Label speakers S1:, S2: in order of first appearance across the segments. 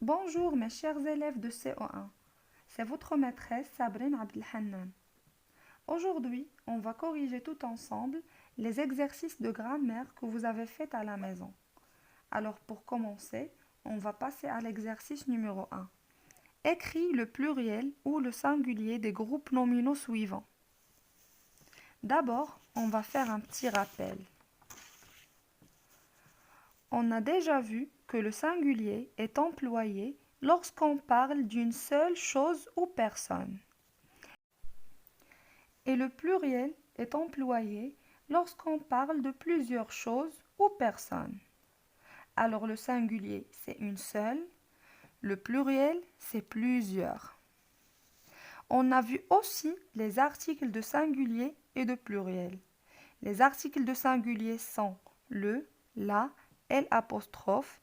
S1: Bonjour mes chers élèves de CO1, c'est votre maîtresse Sabrine Abdelhannan. Aujourd'hui, on va corriger tout ensemble les exercices de grammaire que vous avez faits à la maison. Alors pour commencer, on va passer à l'exercice numéro 1. Écris le pluriel ou le singulier des groupes nominaux suivants. D'abord, on va faire un petit rappel. On a déjà vu que le singulier est employé lorsqu'on parle d'une seule chose ou personne. Et le pluriel est employé lorsqu'on parle de plusieurs choses ou personnes. Alors le singulier, c'est une seule, le pluriel, c'est plusieurs. On a vu aussi les articles de singulier et de pluriel. Les articles de singulier sont le, la, l'apostrophe.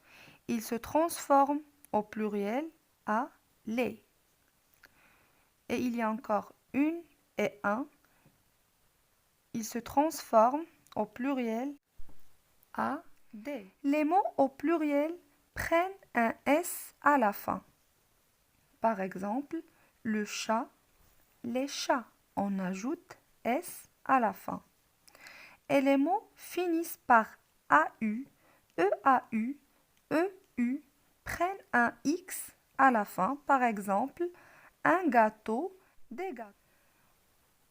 S1: Ils se transforment au pluriel à les. Et il y a encore une et un. Ils se transforment au pluriel à des. Les mots au pluriel prennent un S à la fin. Par exemple, le chat, les chats. On ajoute S à la fin. Et les mots finissent par AU, EAU, EU, prennent un X à la fin. Par exemple, un gâteau, des gâteaux.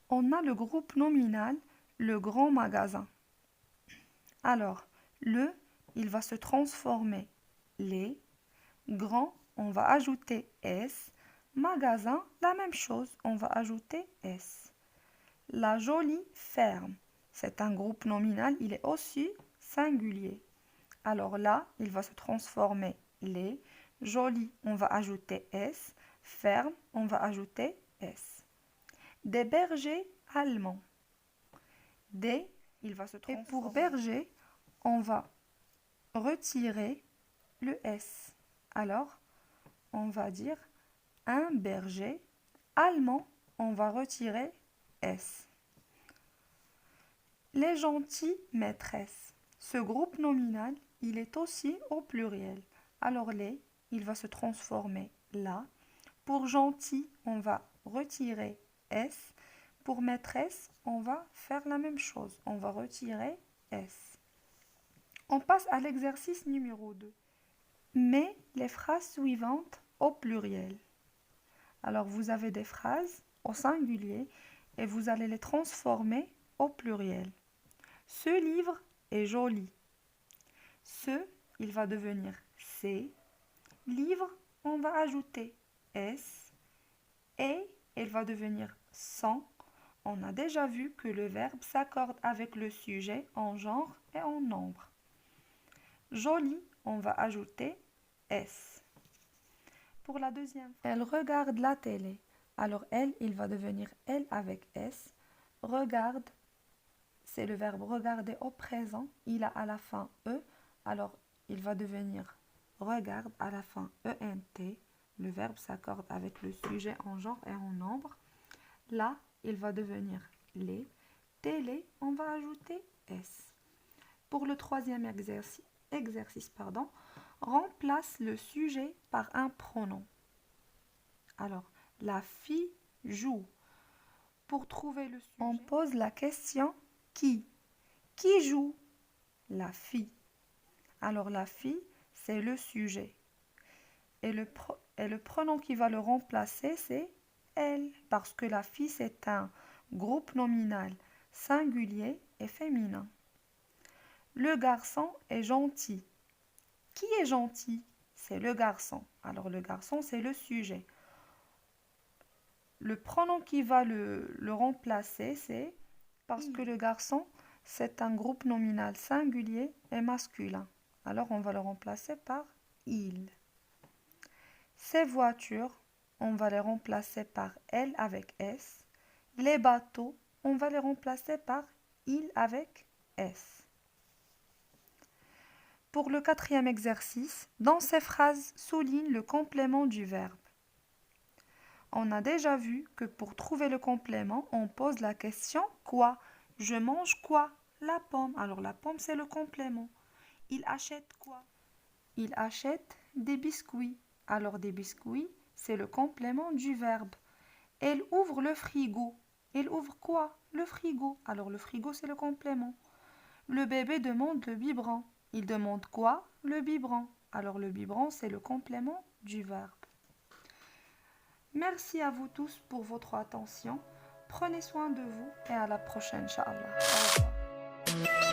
S1: On a le groupe nominal, le grand magasin. Alors, il va se transformer les. Grand, on va ajouter S. Magasin, la même chose, on va ajouter S. La jolie ferme, c'est un groupe nominal, il est aussi singulier. Alors là, il va se transformer les. Joli, on va ajouter S. Ferme, on va ajouter S. Des bergers allemands. Des, il va se transformer. Et pour berger, on va retirer le S. Alors, on va dire un berger allemand, on va retirer S. Les gentilles maîtresses. Ce groupe nominal, il est aussi au pluriel. Alors les, il va se transformer là. Pour gentil, on va retirer S. Pour maîtresse, on va faire la même chose. On va retirer S. On passe à l'exercice numéro 2. Mets les phrases suivantes au pluriel. Alors vous avez des phrases au singulier et vous allez les transformer au pluriel. Ce livre est joli. Ce, il va devenir C. Livre, on va ajouter S. Et, il va devenir sans. On a déjà vu que le verbe s'accorde avec le sujet en genre et en nombre. Joli, on va ajouter S. Pour la deuxième, elle regarde la télé. Alors elle, il va devenir elle avec S. Regarde, c'est le verbe regarder au présent. Il a à la fin E. Alors il va devenir regarde à la fin ENT. Le verbe s'accorde avec le sujet en genre et en nombre. Là, il va devenir les. Télé, on va ajouter S. Pour le troisième exercice, remplace le sujet par un pronom. Alors, la fille joue. Pour trouver le sujet, on pose la question qui? Qui joue? La fille. Alors, la fille, c'est le sujet. Et le pronom qui va le remplacer, c'est elle. Parce que la fille, c'est un groupe nominal singulier et féminin. Le garçon est gentil. Qui est gentil? C'est le garçon. Alors le garçon, c'est le sujet. Le pronom qui va le remplacer, c'est parce que le garçon, c'est un groupe nominal singulier et masculin. Alors on va le remplacer par il. Ces voitures, on va les remplacer par elle avec S. Les bateaux, on va les remplacer par il avec S. Pour le quatrième exercice, dans ces phrases, souligne le complément du verbe. On a déjà vu que pour trouver le complément, on pose la question quoi? Je mange quoi? La pomme. Alors la pomme, c'est le complément. Il achète quoi? Il achète des biscuits. Alors des biscuits, c'est le complément du verbe. Elle ouvre le frigo. Elle ouvre quoi? Le frigo. Alors le frigo, c'est le complément. Le bébé demande le biberon. Il demande quoi? Le biberon. Alors le biberon, c'est le complément du verbe. Merci à vous tous pour votre attention. Prenez soin de vous et à la prochaine, Inch'Allah. Au revoir.